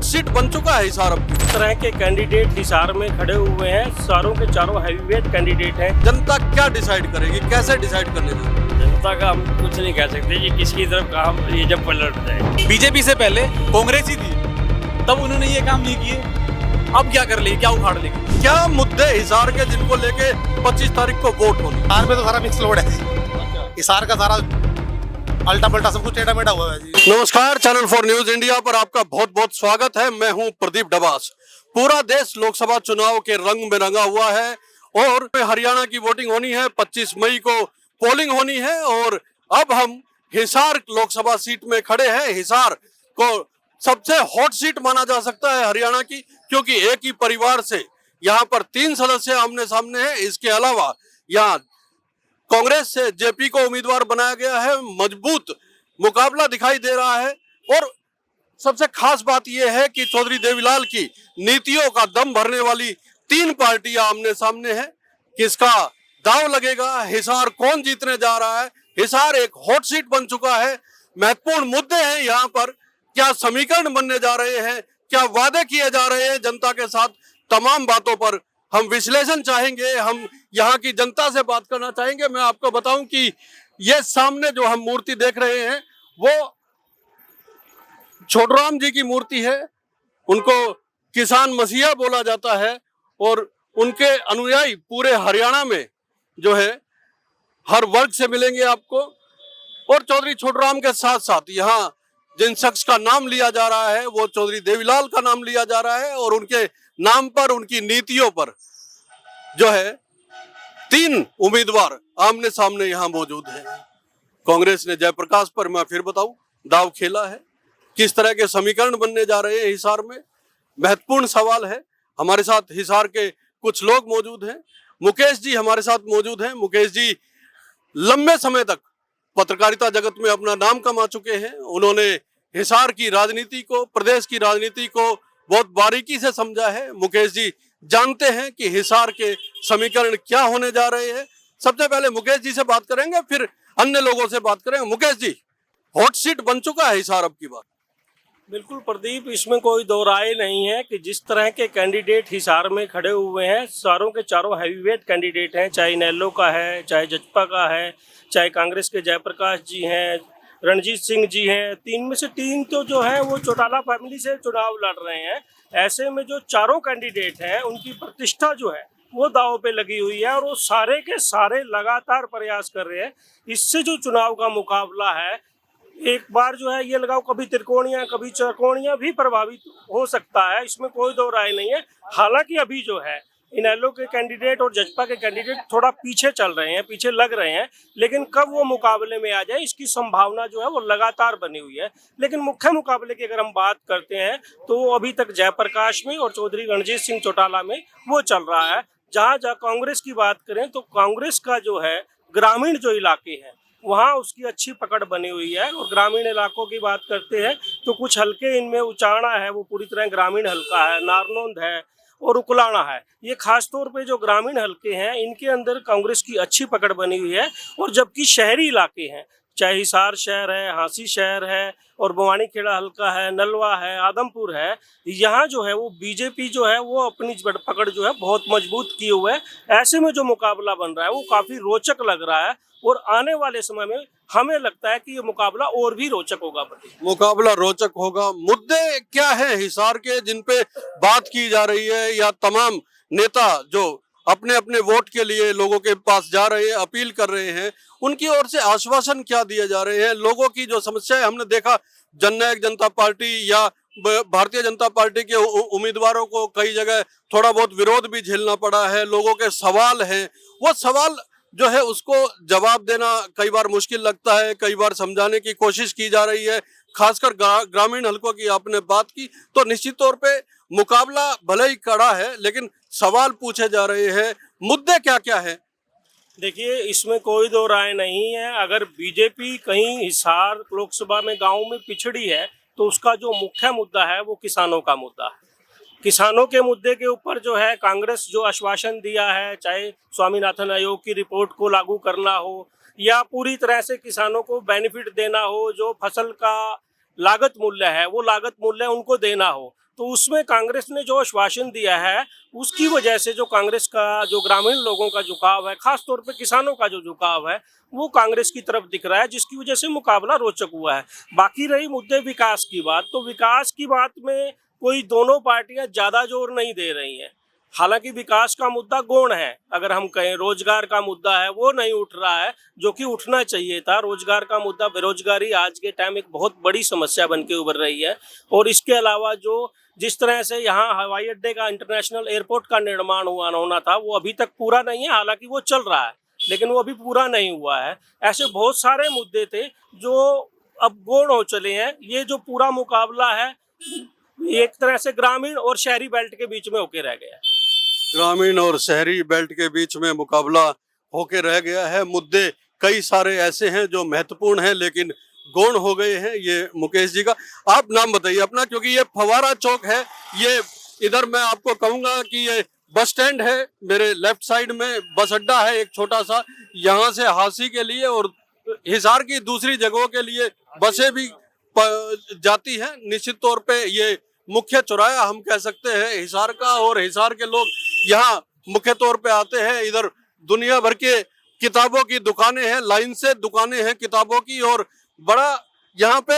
Hot seat बन चुका है हिसार अब। इस तरह के कैंडिडेट हिसार में खड़े हुए हैं, चारों के चारों हैवीवेट कैंडिडेट हैं। जनता क्या डिसाइड करेगी, कैसे डिसाइड करने देगी? जनता का हम कुछ नहीं कह सकते कि किसकी तरफ काम ये जब पलट जाए। बीजेपी से पहले कांग्रेस ही थी, तब उन्होंने ये काम नहीं किए, अब क्या कर लेगी, क्या उखाड़ लेगी? क्या मुद्दे हिसार के जिनको लेके 25 तारीख को वोट होना? हिसार में तो सारा मिक्स लोड है। हिसार का सारा अल्टा पल्टा सब कुछ टेढ़ा मेढ़ा हुआ है जी। नमस्कार, चैनल 4 न्यूज इंडिया पर आपका बहुत बहुत स्वागत है। मैं हूं प्रदीप डबास। पूरा देश लोकसभा चुनाव के रंग में रंगा हुआ है और हरियाणा की वोटिंग होनी है, 25 मई को पोलिंग होनी है और अब हम हिसार लोकसभा सीट में खड़े हैं। हिसार को सबसे हॉट सीट माना जा सकता है हरियाणा की, क्योंकि एक ही परिवार से यहाँ पर 3 सदस्य आमने सामने हैं। इसके अलावा यहाँ कांग्रेस से जेपी को उम्मीदवार बनाया गया है। मजबूत मुकाबला दिखाई दे रहा है और सबसे खास बात यह है कि चौधरी देवीलाल की नीतियों का दम भरने वाली 3 पार्टियां आमने सामने हैं। किसका दांव लगेगा, हिसार कौन जीतने जा रहा है? हिसार एक हॉट सीट बन चुका है। महत्वपूर्ण मुद्दे हैं यहाँ पर। क्या समीकरण बनने जा रहे हैं, क्या वादे किए जा रहे हैं जनता के साथ, तमाम बातों पर हम विश्लेषण चाहेंगे। हम यहाँ की जनता से बात करना चाहेंगे। मैं आपको बताऊं कि ये सामने जो हम मूर्ति देख रहे हैं वो छोटूराम जी की मूर्ति है। उनको किसान मसीहा बोला जाता है और उनके अनुयायी पूरे हरियाणा में जो है हर वर्ग से मिलेंगे आपको। और चौधरी छोटूराम के साथ साथ यहाँ जिन शख्स का नाम लिया जा रहा है वो चौधरी देवीलाल का नाम लिया जा रहा है और उनके नाम पर, उनकी नीतियों पर जो है 3 उम्मीदवार आमने सामने यहाँ मौजूद हैं। कांग्रेस ने जयप्रकाश पर, मैं फिर बताऊं, दाव खेला है। किस तरह के समीकरण बनने जा रहे हैं हिसार में, महत्वपूर्ण सवाल है। हमारे साथ हिसार के कुछ लोग मौजूद हैं। मुकेश जी हमारे साथ मौजूद हैं। मुकेश जी लंबे समय तक पत्रकारिता जगत में अपना नाम कमा चुके हैं। उन्होंने हिसार की राजनीति को, प्रदेश की राजनीति को बहुत बारीकी से समझा है। मुकेश जी जानते हैं कि हिसार के समीकरण क्या होने जा रहे हैं। सबसे पहले मुकेश जी से बात करेंगे, फिर अन्य लोगों से बात करेंगे। मुकेश जी, हॉट सीट बन चुका है हिसार अब की बात? बिल्कुल प्रदीप, इसमें कोई दो राय नहीं है कि जिस तरह के कैंडिडेट हिसार में खड़े हुए हैं, चारों के चारों हैवीवेट कैंडिडेट हैं। चाहे इनेलो का है, चाहे जजपा का है, चाहे कांग्रेस के जयप्रकाश जी हैं, रणजीत सिंह जी हैं। 3 में से 3 तो जो है वो चौटाला फैमिली से चुनाव लड़ रहे हैं। ऐसे में जो चारों कैंडिडेट हैं उनकी प्रतिष्ठा जो है वो दांव पे लगी हुई है और वो सारे के सारे लगातार प्रयास कर रहे हैं। इससे जो चुनाव का मुकाबला है, एक बार जो है ये लगाओ कभी त्रिकोणिया कभी चौकोणिया भी प्रभावित हो सकता है, इसमें कोई दो राय नहीं है। हालांकि अभी जो है इनेलो के कैंडिडेट और जजपा के कैंडिडेट थोड़ा पीछे चल रहे हैं, पीछे लग रहे हैं, लेकिन कब वो मुकाबले में आ जाए इसकी संभावना जो है वो लगातार बनी हुई है। लेकिन मुख्य मुकाबले की अगर हम बात करते हैं तो वो अभी तक जयप्रकाश में और चौधरी रणजीत सिंह चौटाला में वो चल रहा है। जहाँ कांग्रेस की बात करें तो कांग्रेस का जो है ग्रामीण जो इलाके हैं वहाँ उसकी अच्छी पकड़ बनी हुई है। और ग्रामीण इलाकों की बात करते हैं तो कुछ हल्के इनमें उचाणा है, वो पूरी तरह ग्रामीण हल्का है, नारनौंद है और उकलाना है। ये खास तौर पे जो ग्रामीण हल्के हैं इनके अंदर कांग्रेस की अच्छी पकड़ बनी हुई है। और जबकि शहरी इलाके हैं, चाहे हिसार शहर है, हांसी शहर है और बवानी खेड़ा हल्का है, नलवा है, आदमपुर है, यहाँ जो है वो बीजेपी जो है वो अपनी पकड़ जो है बहुत मजबूत किए हुए है। ऐसे में जो मुकाबला बन रहा है वो काफ़ी रोचक लग रहा है और आने वाले समय में हमें लगता है कि ये मुकाबला और भी रोचक होगा। मुकाबला रोचक होगा। मुद्दे क्या है हिसार के जिन पे बात की जा रही है, या तमाम नेता जो अपने अपने वोट के लिए लोगों के पास जा रहे हैं, अपील कर रहे हैं, उनकी ओर से आश्वासन क्या दिए जा रहे हैं? लोगों की जो समस्याएं, हमने देखा जननायक जनता पार्टी या भारतीय जनता पार्टी के उम्मीदवारों को कई जगह थोड़ा बहुत विरोध भी झेलना पड़ा है। लोगों के सवाल हैं, वो सवाल जो है उसको जवाब देना कई बार मुश्किल लगता है, कई बार समझाने की कोशिश की जा रही है। खासकर ग्रामीण हलकों की आपने बात की तो निश्चित तौर पे मुकाबला भले ही कड़ा है लेकिन सवाल पूछे जा रहे हैं। मुद्दे क्या क्या है? देखिए, इसमें कोई दो राय नहीं है। अगर बीजेपी कहीं हिसार लोकसभा में गाँव में पिछड़ी है तो उसका जो मुख्य मुद्दा है वो किसानों का मुद्दा है। किसानों के मुद्दे के ऊपर जो है कांग्रेस जो आश्वासन दिया है, चाहे स्वामीनाथन आयोग की रिपोर्ट को लागू करना हो या पूरी तरह से किसानों को बेनिफिट देना हो, जो फसल का लागत मूल्य है वो लागत मूल्य उनको देना हो, तो उसमें कांग्रेस ने जो आश्वासन दिया है उसकी वजह से जो कांग्रेस का जो ग्रामीण लोगों का झुकाव है, खास तौर पे किसानों का जो झुकाव है, वो कांग्रेस की तरफ दिख रहा है, जिसकी वजह से मुकाबला रोचक हुआ है। बाकी रही मुद्दे विकास की बात, तो विकास की बात में कोई दोनों पार्टियां ज्यादा जोर नहीं दे रही हैं। हालांकि विकास का मुद्दा गौण है, अगर हम कहें रोजगार का मुद्दा है वो नहीं उठ रहा है जो कि उठना चाहिए था। रोजगार का मुद्दा, बेरोजगारी आज के टाइम एक बहुत बड़ी समस्या बन के उभर रही है। और इसके अलावा जो जिस तरह से यहाँ हवाई अड्डे का, इंटरनेशनल एयरपोर्ट का निर्माण होना था, वो अभी तक पूरा नहीं है। हालांकि वो चल रहा है लेकिन वो अभी पूरा नहीं हुआ है। ऐसे बहुत सारे मुद्दे थे जो अब गौण हो चले हैं। ये जो पूरा मुकाबला है एक तरह से ग्रामीण और शहरी बेल्ट के बीच में होके रह गया है। ग्रामीण और शहरी बेल्ट के बीच में मुकाबला होके रह गया है। मुद्दे कई सारे ऐसे हैं जो महत्वपूर्ण हैं लेकिन गौण हो गए हैं। ये मुकेश जी का, आप नाम बताइए अपना, क्योंकि ये फवारा चौक है। ये इधर मैं आपको कहूंगा कि ये बस स्टैंड है, मेरे लेफ्ट साइड में बस अड्डा है एक छोटा सा, यहाँ से हांसी के लिए और हिसार की दूसरी जगहों के लिए बसें भी जाती हैं। निश्चित तौर पे ये मुख्य चौराहा हम कह सकते हैं हिसार का, और हिसार के लोग यहाँ मुख्य तौर पे आते हैं। इधर दुनिया भर के किताबों की दुकानें हैं, लाइन से दुकानें हैं किताबों की, और बड़ा यहाँ पे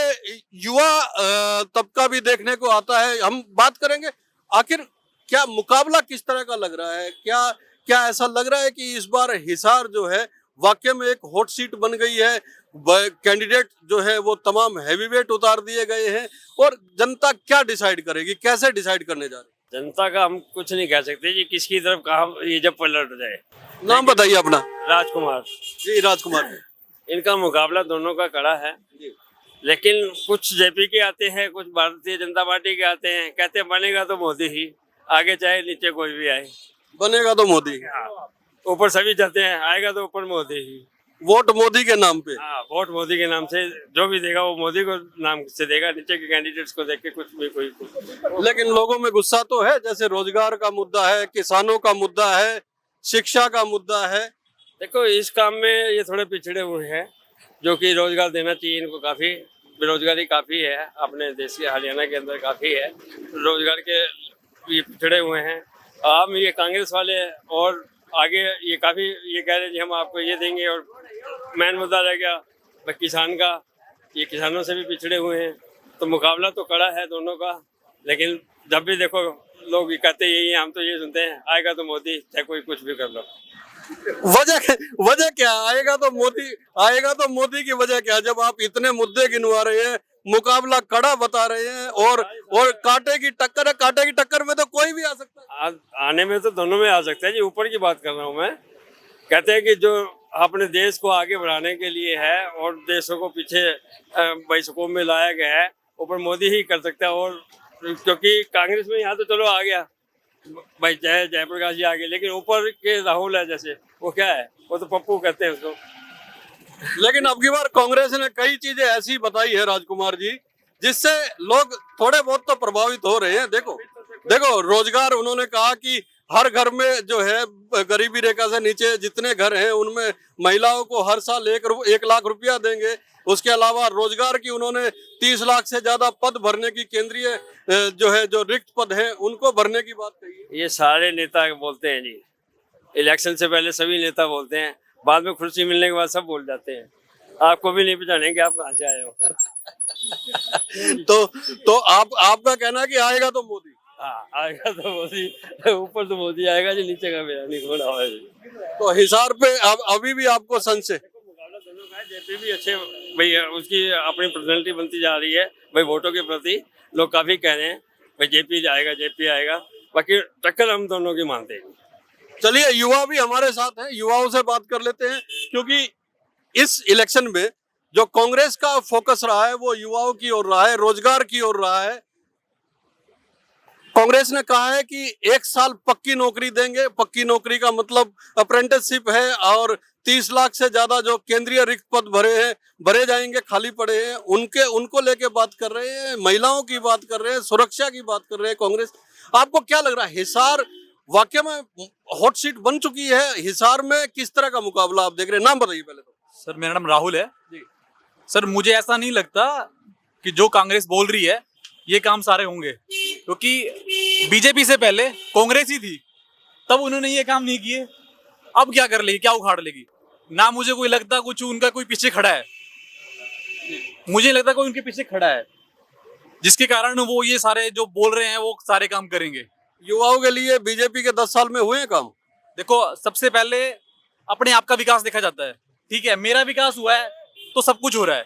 युवा तबका भी देखने को आता है। हम बात करेंगे आखिर क्या मुकाबला किस तरह का लग रहा है, क्या ऐसा लग रहा है कि इस बार हिसार जो है वाकई में एक हॉट सीट बन गई है। कैंडिडेट जो है वो तमाम हैवीवेट उतार दिए गए हैं, और जनता क्या डिसाइड करेगी, कैसे डिसाइड करने जा रही है? जनता का हम कुछ नहीं कह सकते जी, किसकी तरफ कहा ये जब पलट जाए। नाम बताइए अपना। राजकुमार जी, राजकुमार। इनका मुकाबला दोनों का कड़ा है, लेकिन कुछ जेपी के आते हैं, कुछ भारतीय जनता पार्टी के आते हैं, कहते हैं बनेगा तो मोदी ही, आगे चाहे नीचे कोई भी आए। बनेगा तो मोदी, ऊपर सभी चाहते हैं, आएगा तो ऊपर मोदी ही। वोट मोदी के नाम पे। हाँ, वोट मोदी के नाम से जो भी देगा वो मोदी को नाम से देगा, नीचे के कैंडिडेट्स को देख के कुछ भी कोई कुछ। लेकिन लोगों में गुस्सा तो है, जैसे रोजगार का मुद्दा है, किसानों का मुद्दा है, शिक्षा का मुद्दा है। देखो इस काम में ये थोड़े पिछड़े हुए हैं, जो कि रोजगार देना चाहिए इनको। काफी बेरोजगारी काफी है अपने देश के, हरियाणा के अंदर काफी है, रोजगार के ये पिछड़े हुए हैं। हम ये कांग्रेस वाले और आगे ये काफी ये कह रहे हैं जी हम आपको ये देंगे, और मेन मुद्दा रह गया किसान का, ये किसानों से भी पिछड़े हुए हैं। तो मुकाबला तो कड़ा है दोनों का, लेकिन जब भी देखो लोग ये कहते यही है, हम तो ये सुनते हैं आएगा तो मोदी, चाहे कोई कुछ भी कर लो। वजह क्या आएगा तो मोदी की वजह क्या? जब आप इतने मुद्दे गिनवा रहे हैं, मुकाबला कड़ा बता रहे हैं, और कांटे की टक्कर है, कांटे की टक्कर में तो कोई भी आ सकता है। आने में तो दोनों में आ सकता है जी, ऊपर की बात कर रहा हूँ मैं। कहते हैं कि जो अपने देश को आगे बढ़ाने के लिए है और देशों को पीछे बैसकों में लाया गया है, ऊपर मोदी ही कर सकता है। और क्योंकि कांग्रेस में यहाँ तो चलो आ गया भाई, चाहे जयप्रकाश जी आ गए, लेकिन ऊपर के राहुल है जैसे, वो क्या है, वो तो पप्पू कहते हैं उसको। लेकिन अब की बार कांग्रेस ने कई चीजें ऐसी बताई है राजकुमार जी, जिससे लोग थोड़े बहुत तो प्रभावित हो रहे हैं। देखो रोजगार, उन्होंने कहा कि हर घर में जो है गरीबी रेखा से नीचे जितने घर हैं उनमें महिलाओं को हर साल 1 लाख रुपया देंगे। उसके अलावा रोजगार की उन्होंने 30 लाख से ज्यादा पद भरने की, केंद्रीय जो रिक्त पद हैं उनको भरने की बात कही है। ये सारे नेता बोलते हैं जी, इलेक्शन से पहले सभी नेता बोलते हैं, बाद में कुर्सी मिलने के बाद सब भूल जाते हैं। आपको भी नहीं पहचानेंगे आप कहाँ से आए हो। तो आपका कहना है कि आएगा तो मोदी। हाँ, आएगा तो मोदी, ऊपर तो मोदी आएगा जी, नीचे का मेरा नहीं थोड़ा है जी। तो हिसार पे अभी भी आपको संशय? मुकाबला दोनों का है, जेपी भी अच्छे भाई, उसकी अपनी पर्सनैलिटी बनती जा रही है भाई, वोटों के प्रति लोग काफी कह रहे हैं भाई जेपी आएगा। बाकी टक्कर हम दोनों की मानते हैं। चलिए, युवा भी हमारे साथ हैं, युवाओं से बात कर लेते हैं, क्योंकि इस इलेक्शन में जो कांग्रेस का फोकस रहा है वो युवाओं की ओर रहा है, रोजगार की ओर रहा है। कांग्रेस ने कहा है कि 1 साल पक्की नौकरी देंगे। पक्की नौकरी का मतलब अप्रेंटिसशिप है, और 30 लाख से ज्यादा जो केंद्रीय रिक्त पद भरे जाएंगे, खाली पड़े हैं, उनको लेके बात कर रहे हैं, महिलाओं की बात कर रहे हैं, सुरक्षा की बात कर रहे हैं कांग्रेस। आपको क्या लग रहा है, हिसार वाकई में हॉट सीट बन चुकी है? हिसार में किस तरह का मुकाबला आप देख रहे हैं? नाम बताइए पहले तो। सर मेरा नाम राहुल है जी। सर मुझे ऐसा नहीं लगता कि जो कांग्रेस बोल रही है ये काम सारे होंगे, क्योंकि बीजेपी से पहले कांग्रेस ही थी, तब उन्होंने ये काम नहीं किए। अब क्या कर लेगी, क्या उखाड़ लेगी? ना मुझे कोई लगता कुछ उनका कोई पीछे खड़ा है, मुझे नहीं लगता कोई उनके पीछे खड़ा है जिसके कारण वो ये सारे जो बोल रहे हैं वो सारे काम करेंगे। युवाओं के लिए बीजेपी के 10 साल में हुए हैं काम? देखो, सबसे पहले अपने आप का विकास देखा जाता है, ठीक है? मेरा विकास हुआ है तो सब कुछ हो रहा है,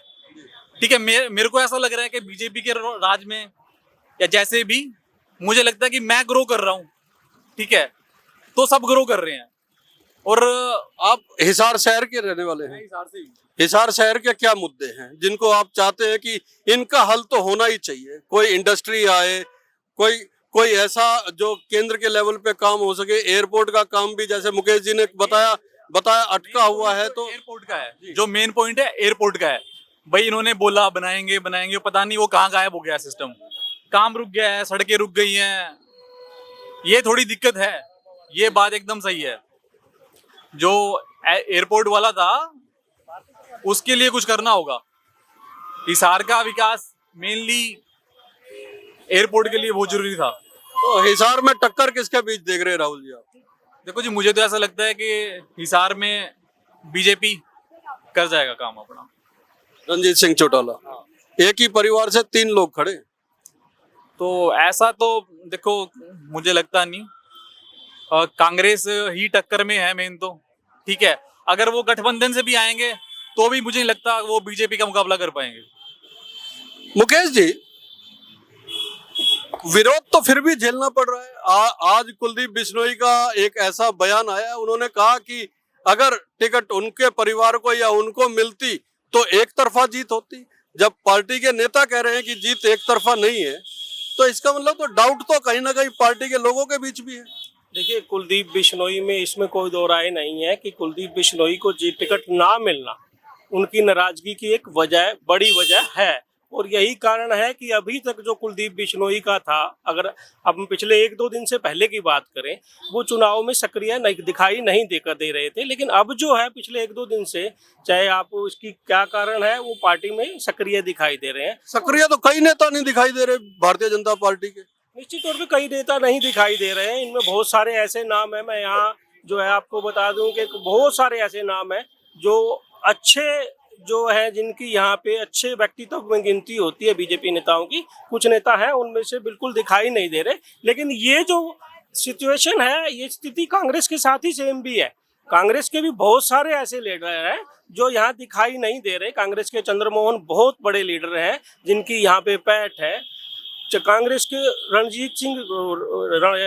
ठीक है? मेरे को ऐसा लग रहा है कि बीजेपी के राज में या जैसे भी मुझे लगता है कि मैं ग्रो कर रहा हूँ, ठीक है? तो सब ग्रो कर रहे हैं। और आप हिसार शहर के रहने वाले हैं, हिसार शहर के क्या मुद्दे हैं जिनको आप चाहते हैं कि इनका हल तो होना ही चाहिए? कोई इंडस्ट्री आए, कोई ऐसा जो केंद्र के लेवल पे काम हो सके। एयरपोर्ट का काम भी जैसे मुकेश जी ने बताया अटका हुआ है, तो एयरपोर्ट का है जो मेन पॉइंट है, एयरपोर्ट का है भाई। इन्होंने बोला बनाएंगे, पता नहीं वो कहाँ गायब हो गया सिस्टम, काम रुक गया है, सड़कें रुक गई हैं, ये थोड़ी दिक्कत है। ये बात एकदम सही है। जो एयरपोर्ट वाला था उसके लिए कुछ करना होगा। हिसार का विकास मेनली एयरपोर्ट के लिए बहुत जरूरी था। तो हिसार में टक्कर किसके बीच देख रहे हैं राहुल जी आप? देखो जी, मुझे तो ऐसा लगता है कि हिसार में बीजेपी कर जाएगा काम अपना। रणजीत सिंह चौटाला, एक ही परिवार से 3 लोग खड़े, तो ऐसा तो देखो मुझे लगता नहीं। कांग्रेस ही टक्कर में है मेन तो, ठीक है? अगर वो गठबंधन से भी आएंगे तो भी मुझे नहीं लगता वो बीजेपी का मुकाबला कर पाएंगे। मुकेश जी, विरोध तो फिर भी झेलना पड़ रहा है। आज कुलदीप बिश्नोई का एक ऐसा बयान आया, उन्होंने कहा कि अगर टिकट उनके परिवार को या उनको मिलती तो एक तरफा जीत होती। जब पार्टी के नेता कह रहे हैं कि जीत एक तरफा नहीं है, तो इसका मतलब तो डाउट तो कहीं ना कहीं पार्टी के लोगों के बीच भी है। देखिए, कुलदीप बिश्नोई में इसमें कोई दो राय नहीं है कि कुलदीप बिश्नोई को जी टिकट ना मिलना उनकी नाराजगी की एक वजह, बड़ी वजह है। और यही कारण है कि अभी तक जो कुलदीप बिश्नोई का था, अगर अब हम पिछले 1-2 दिन से पहले की बात करें, वो चुनाव में सक्रिय नहीं दिखाई नहीं दे रहे थे। लेकिन अब जो है पिछले 1-2 दिन से, चाहे आप इसकी क्या कारण है, वो पार्टी में सक्रिय दिखाई दे रहे हैं। सक्रिय तो कई नेता नहीं दिखाई दे रहे भारतीय जनता पार्टी के। निश्चित तौर पे कई नेता नहीं दिखाई दे रहे हैं। इनमें बहुत सारे ऐसे नाम हैं, मैं यहाँ जो है आपको बता दूं कि बहुत सारे ऐसे नाम हैं जो अच्छे जो है, जिनकी यहाँ पे अच्छे व्यक्तित्व में गिनती होती है बीजेपी नेताओं की। कुछ नेता हैं उनमें से बिल्कुल दिखाई नहीं दे रहे। लेकिन ये जो सिचुएशन है, ये स्थिति कांग्रेस के साथ ही सेम भी है। कांग्रेस के भी बहुत सारे ऐसे लीडर हैं जो यहाँ दिखाई नहीं दे रहे। कांग्रेस के चंद्रमोहन बहुत बड़े लीडर हैं जिनकी यहाँ पे पैठ है। कांग्रेस के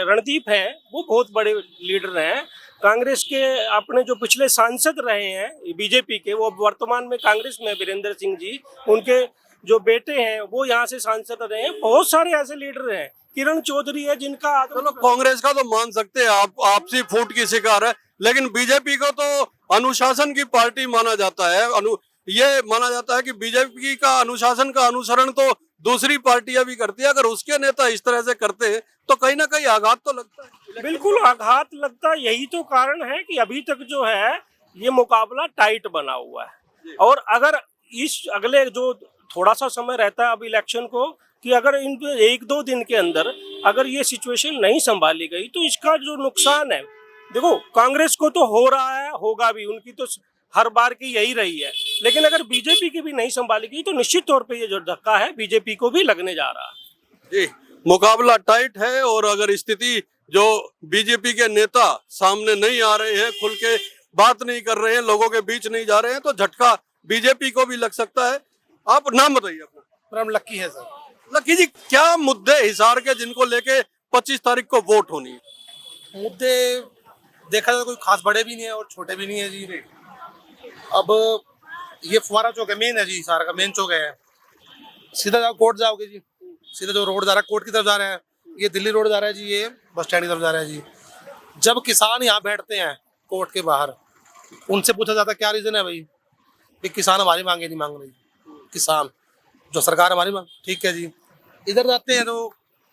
रणदीप हैं, वो बहुत बड़े लीडर हैं। कांग्रेस के अपने जो पिछले सांसद रहे हैं बीजेपी के, वो वर्तमान में कांग्रेस में वीरेंद्र सिंह जी, उनके जो बेटे हैं वो यहाँ से सांसद रहे हैं। बहुत सारे ऐसे लीडर हैं। किरण चौधरी है जिनका, चलो कांग्रेस का तो मान सकते हैं आप, आपसी फूट की शिकार है, लेकिन बीजेपी को तो अनुशासन की पार्टी माना जाता है। ये माना जाता है कि बीजेपी का अनुशासन का अनुसरण तो दूसरी पार्टियां भी करती है। अगर उसके नेता इस तरह से करते हैं तो कहीं ना कहीं आघात तो लगता है। बिल्कुल आघात लगता है। यही तो कारण है कि अभी तक जो है ये मुकाबला टाइट बना हुआ है। और अगर इस अगले जो थोड़ा सा समय रहता है अब इलेक्शन को, कि अगर इन 1-2 दिन के अंदर अगर ये सिचुएशन नहीं संभाली गई तो इसका जो नुकसान है, देखो कांग्रेस को तो हो रहा है, होगा भी, उनकी तो हर बार की यही रही है। लेकिन अगर बीजेपी की भी नहीं संभाली गई तो निश्चित तौर पे ये जो धक्का है बीजेपी को भी लगने जा रहा है। जी, मुकाबला टाइट है। और अगर स्थिति जो बीजेपी के नेता सामने नहीं आ रहे हैं, खुल के बात नहीं कर रहे हैं, लोगों के बीच नहीं जा रहे हैं, तो झटका बीजेपी को भी लग सकता है। आप नाम बताइए अपना। मेरा नाम लक्की है सर। लक्की जी, क्या मुद्दे हिसार के जिनको लेके 25 तारीख को वोट होनी है? मुद्दे देखा जाए कोई खास बड़े भी नहीं है और छोटे भी नहीं है जी। अब ये फुवारा चौक है, मेन है जी, सारा का मेन चौक है। सीधा जाओ कोर्ट जाओगे जी, सीधा जो रोड जा रहा है कोर्ट की तरफ जा रहा है, ये दिल्ली रोड जा रहा है जी, ये बस स्टैंड की तरफ जा रहा है जी। जब किसान यहाँ बैठते हैं कोर्ट के बाहर, उनसे पूछा जाता है क्या रीजन है भाई? कि किसान हमारी मांगे नहीं मांग रही, किसान जो सरकार हमारी मांग, ठीक है जी। इधर जाते हैं तो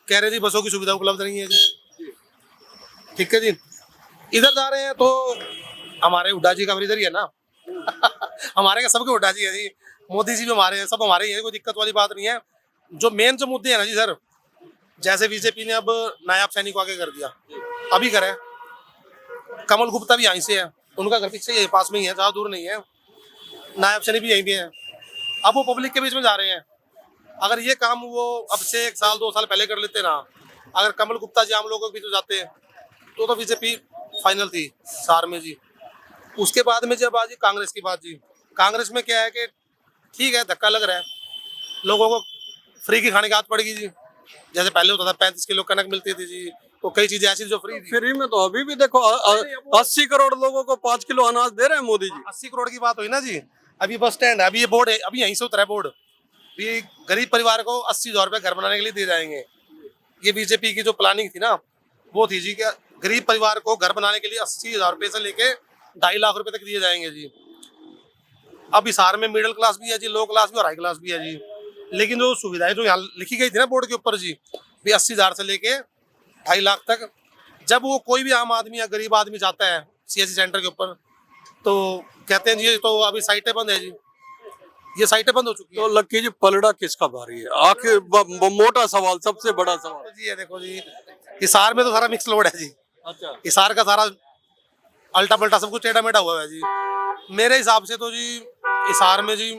कह रहे जी बसों की सुविधा उपलब्ध नहीं है जी, ठीक है जी। इधर जा रहे हैं तो हमारे हुड्डा जी का भी इधर ही है ना हमारे का सबके हुड्डा जी है जी, मोदी जी भी हमारे हैं, सब हमारे ही है, कोई दिक्कत वाली बात नहीं है। जो मेन जो मुद्दे हैं ना जी सर, जैसे बीजेपी ने अब नायब सैनी को आगे कर दिया, अभी करे। कमल गुप्ता भी यहीं से है, उनका घर पीछे यही पास में ही है, ज़्यादा दूर नहीं है। नायब सैनी भी यहीं पे है। अब वो पब्लिक के बीच में जा रहे हैं। अगर ये काम वो अब से 1 साल 2 साल पहले कर लेते ना, अगर कमल गुप्ता जी आम लोगों के बीच में जाते तो बीजेपी फाइनल थी सार में जी। उसके बाद में जब आज कांग्रेस की बात जी, कांग्रेस में क्या है कि ठीक है धक्का लग रहा है, लोगों को फ्री की खाने की आदत पड़ेगी जी। जैसे पहले होता था 35 किलो कनक मिलती थी जी, तो कई चीजें ऐसी जो फ्री थी। फ्री में तो अभी भी देखो 80 करोड़ लोगों को 5 किलो अनाज दे रहे हैं मोदी जी। 80 करोड़ की बात हुई ना जी। अभी बस स्टैंड है, अभी ये बोर्ड है, अभी यहीं से उतरा है बोर्ड। ये गरीब परिवार को 80,000 रुपए घर बनाने के लिए दिए जाएंगे। ये बीजेपी की जो प्लानिंग थी ना, वो थी जी कि गरीब परिवार को घर बनाने के लिए 80,000 रुपए से लेके 2.5 लाख रुपए तक दिए जाएंगे जी। अब हिसार में मिडिल क्लास भी है जी, लो क्लास भी और हाई क्लास भी है जी। लेकिन जो सुविधाएं जो यहाँ लिखी गई थी ना बोर्ड के ऊपर जी, भी 80,000 से लेके 2.5 लाख तक, जब वो कोई भी आम आदमी या गरीब आदमी जाता है सीएससी सेंटर के ऊपर, तो कहते हैं जी तो अभी साइटें बंद है जी, ये साइटें बंद हो चुकी है। तो लक्की जी पलड़ा किसका भारी है? आखिर मोटा सवाल, सबसे बड़ा सवाल जी ये देखो जी, हिसार में तो सारा मिक्स लोड है जी। अच्छा, हिसार का सारा अल्टा पल्टा सब कुछ टेढ़ा मेढ़ा हुआ है जी। मेरे हिसाब से तो जी हिसार में जी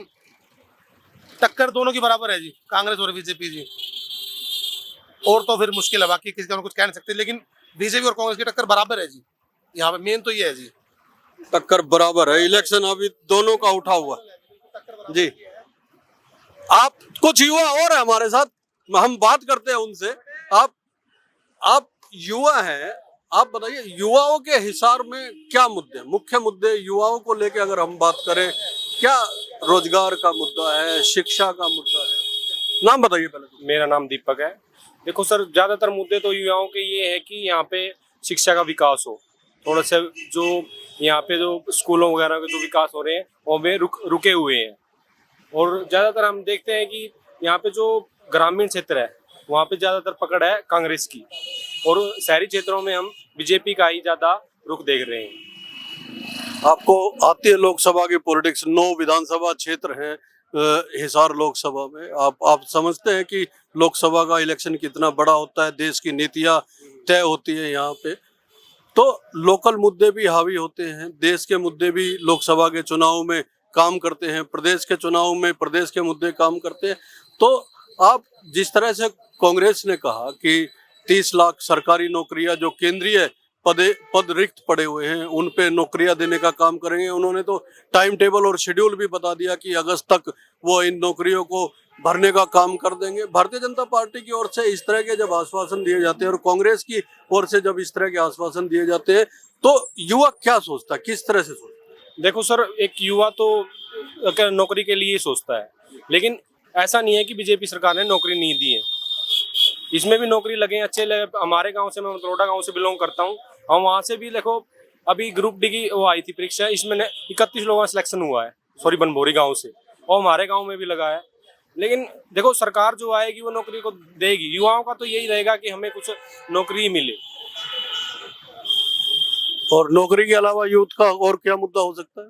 टक्कर दोनों की बराबर है जी, कांग्रेस और बीजेपी जी। और तो फिर मुश्किल है, बाकी किसी का कुछ कह नहीं सकते, लेकिन बीजेपी और कांग्रेस की टक्कर बराबर है जी। यहाँ पे मेन तो ये है जी, टक्कर बराबर है। इलेक्शन अभी दोनों का उठा हुआ जी। आप कुछ युवा और है हमारे साथ, हम बात करते हैं उनसे। आप युवा हैं, आप बताइए युवाओं के हिसार में क्या मुद्दे, मुख्य मुद्दे युवाओं को लेके अगर हम बात करें, क्या रोजगार का मुद्दा है, शिक्षा का मुद्दा है? नाम बताइए पहले तो। मेरा नाम दीपक है। देखो सर, ज़्यादातर मुद्दे तो युवाओं के ये है कि यहाँ पे शिक्षा का विकास हो, थोड़ा सा जो यहाँ पे जो स्कूलों वगैरह के जो विकास हो रहे हैं वो में रुके हुए हैं। और ज़्यादातर हम देखते हैं कि यहाँ पे जो ग्रामीण क्षेत्र है वहाँ पे ज़्यादातर पकड़ है कांग्रेस की, और शहरी क्षेत्रों में हम बीजेपी का ही ज़्यादा रुख देख रहे हैं। आपको आती है लोकसभा की पॉलिटिक्स, 9 विधानसभा क्षेत्र हैं हिसार लोकसभा में। आप समझते हैं कि लोकसभा का इलेक्शन कितना बड़ा होता है, देश की नीतियां तय होती है यहाँ पे, तो लोकल मुद्दे भी हावी होते हैं, देश के मुद्दे भी लोकसभा के चुनाव में काम करते हैं, प्रदेश के चुनाव में प्रदेश के मुद्दे काम करते हैं। तो आप जिस तरह से कांग्रेस ने कहा कि 30 लाख सरकारी नौकरियां जो केंद्रीय पद रिक्त पड़े हुए हैं उन पे नौकरियां देने का काम करेंगे, उन्होंने तो टाइम टेबल और शेड्यूल भी बता दिया कि अगस्त तक वो इन नौकरियों को भरने का काम कर देंगे। भारतीय जनता पार्टी की ओर से इस तरह के जब आश्वासन दिए जाते हैं और कांग्रेस की ओर से जब इस तरह के आश्वासन दिए जाते हैं, तो युवा क्या सोचता है, किस तरह से सोचता है? देखो सर, एक युवा तो नौकरी के लिए सोचता है, लेकिन ऐसा नहीं है कि बीजेपी सरकार ने नौकरी नहीं दी है। इसमें भी नौकरी लगे अच्छे हमारे गांव से, मैं मतरोडा गांव से बिलोंग करता हूं, और वहां से भी देखो अभी ग्रुप डी की वो आई थी परीक्षा, इसमें 31 लोगों का सिलेक्शन हुआ है, सॉरी बनभोरी गांव से, और हमारे गांव में भी लगा है। लेकिन देखो सरकार जो आएगी वो नौकरी को देगी, युवाओं का तो यही रहेगा कि हमें कुछ नौकरी मिले। और नौकरी के अलावा यूथ का और क्या मुद्दा हो सकता है?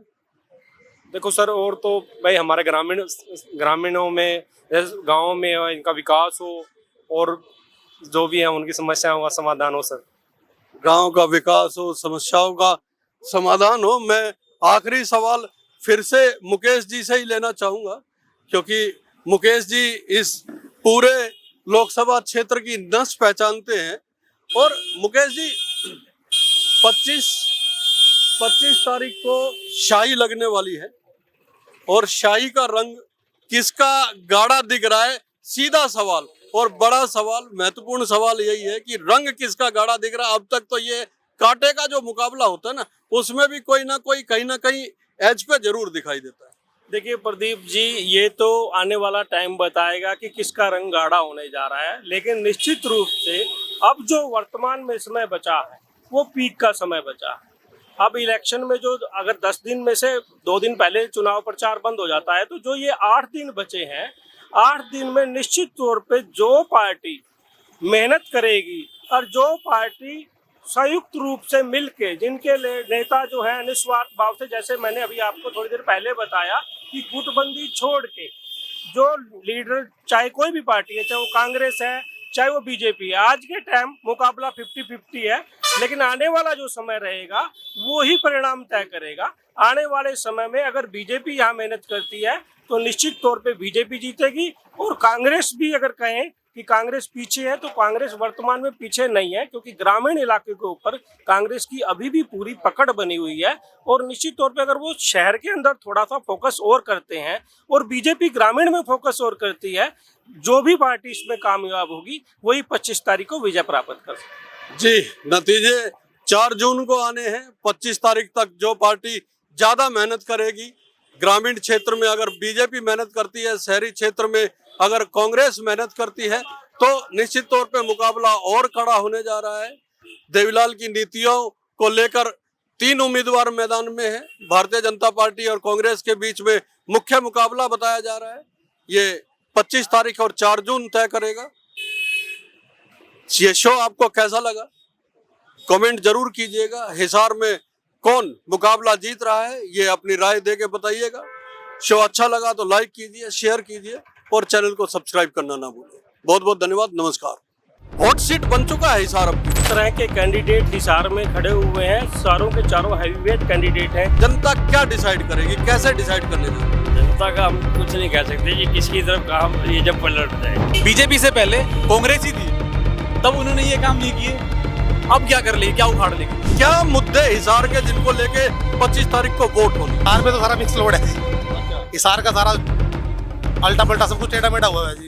देखो सर, और तो भाई हमारे ग्रामीणों में, गाँव में इनका विकास हो, और जो भी है उनकी समस्याओं का समाधान हो सर। गांव का विकास हो, समस्याओं का समाधान हो। मैं आखिरी सवाल फिर से मुकेश जी से ही लेना चाहूंगा, क्योंकि मुकेश जी इस पूरे लोकसभा क्षेत्र की नस पहचानते हैं। और मुकेश जी 25 तारीख को शाही लगने वाली है, और शाही का रंग किसका गाढ़ा दिख रहा है? सीधा सवाल और बड़ा सवाल, महत्वपूर्ण सवाल यही है कि रंग किसका गाढ़ा दिख रहा है। अब तक तो ये कांटे का जो मुकाबला होता है ना, उसमें भी कोई ना कोई कहीं ना कहीं एज पे जरूर दिखाई देता है। देखिए प्रदीप जी, ये तो आने वाला टाइम बताएगा कि किसका रंग गाढ़ा होने जा रहा है, लेकिन निश्चित रूप से अब जो वर्तमान में समय बचा है वो पीक का समय बचा है। अब इलेक्शन में जो अगर 10 दिन में से 2 दिन पहले चुनाव प्रचार बंद हो जाता है, तो जो ये 8 दिन बचे हैं, 8 दिन में निश्चित तौर पे जो पार्टी मेहनत करेगी और जो पार्टी संयुक्त रूप से मिलके, जिनके नेता जो है निस्वार्थ भाव से, जैसे मैंने अभी आपको थोड़ी देर पहले बताया कि गुटबंदी छोड़ के जो लीडर, चाहे कोई भी पार्टी है, चाहे वो कांग्रेस है चाहे वो बीजेपी है, आज के टाइम मुकाबला 50-50 है, लेकिन आने वाला जो समय रहेगा वो ही परिणाम तय करेगा। आने वाले समय में अगर बीजेपी यहाँ मेहनत करती है तो निश्चित तौर पे बीजेपी जीतेगी, और कांग्रेस भी अगर कहें कि कांग्रेस पीछे है तो कांग्रेस वर्तमान में पीछे नहीं है, क्योंकि ग्रामीण इलाके के ऊपर कांग्रेस की अभी भी पूरी पकड़ बनी हुई है। और निश्चित तौर पे अगर वो शहर के अंदर थोड़ा सा फोकस और करते हैं और बीजेपी ग्रामीण में फोकस और करती है, जो भी पार्टी इसमें कामयाब होगी वही 25 तारीख को विजय प्राप्त कर सकती है। जी, नतीजे 4 जून को आने हैं। 25 तारीख तक जो पार्टी ज्यादा मेहनत करेगी, ग्रामीण क्षेत्र में अगर बीजेपी मेहनत करती है, शहरी क्षेत्र में अगर कांग्रेस मेहनत करती है, तो निश्चित तौर पे मुकाबला और कड़ा होने जा रहा है। देवीलाल की नीतियों को लेकर 3 उम्मीदवार मैदान में है। भारतीय जनता पार्टी और कांग्रेस के बीच में मुख्य मुकाबला बताया जा रहा है। ये 25 तारीख और 4 जून तय करेगा। ये शो आपको कैसा लगा कमेंट जरूर कीजिएगा। हिसार में कौन मुकाबला जीत रहा है ये अपनी राय दे के बताइएगा। शो अच्छा लगा तो लाइक कीजिए, शेयर कीजिए और चैनल को सब्सक्राइब करना ना भूलिए। बहुत बहुत धन्यवाद, नमस्कार। हॉट सीट बन चुका है हिसार अब। इस तरह के कैंडिडेट हिसार में खड़े हुए हैं, चारों के चारों हैवीवेट कैंडिडेट हैं। जनता क्या डिसाइड करेगी, कैसे डिसाइड करने देगी? जनता का हम कुछ नहीं कह सकते कि किसकी तरफ का हम ये जब पलट जाए। बीजेपी से पहले कांग्रेस ही थी, तब उन्होंने ये काम नहीं किए, अब क्या कर ले, क्या उखाड़ लेंगे? क्या मुद्दे हिसार के जिनको लेके 25 तारीख को वोट होना? हिसार में तो सारा मिक्स लोड है। हिसार का सारा अल्टा पल्टा सब कुछ टेढ़ा मेढ़ा हुआ है जी।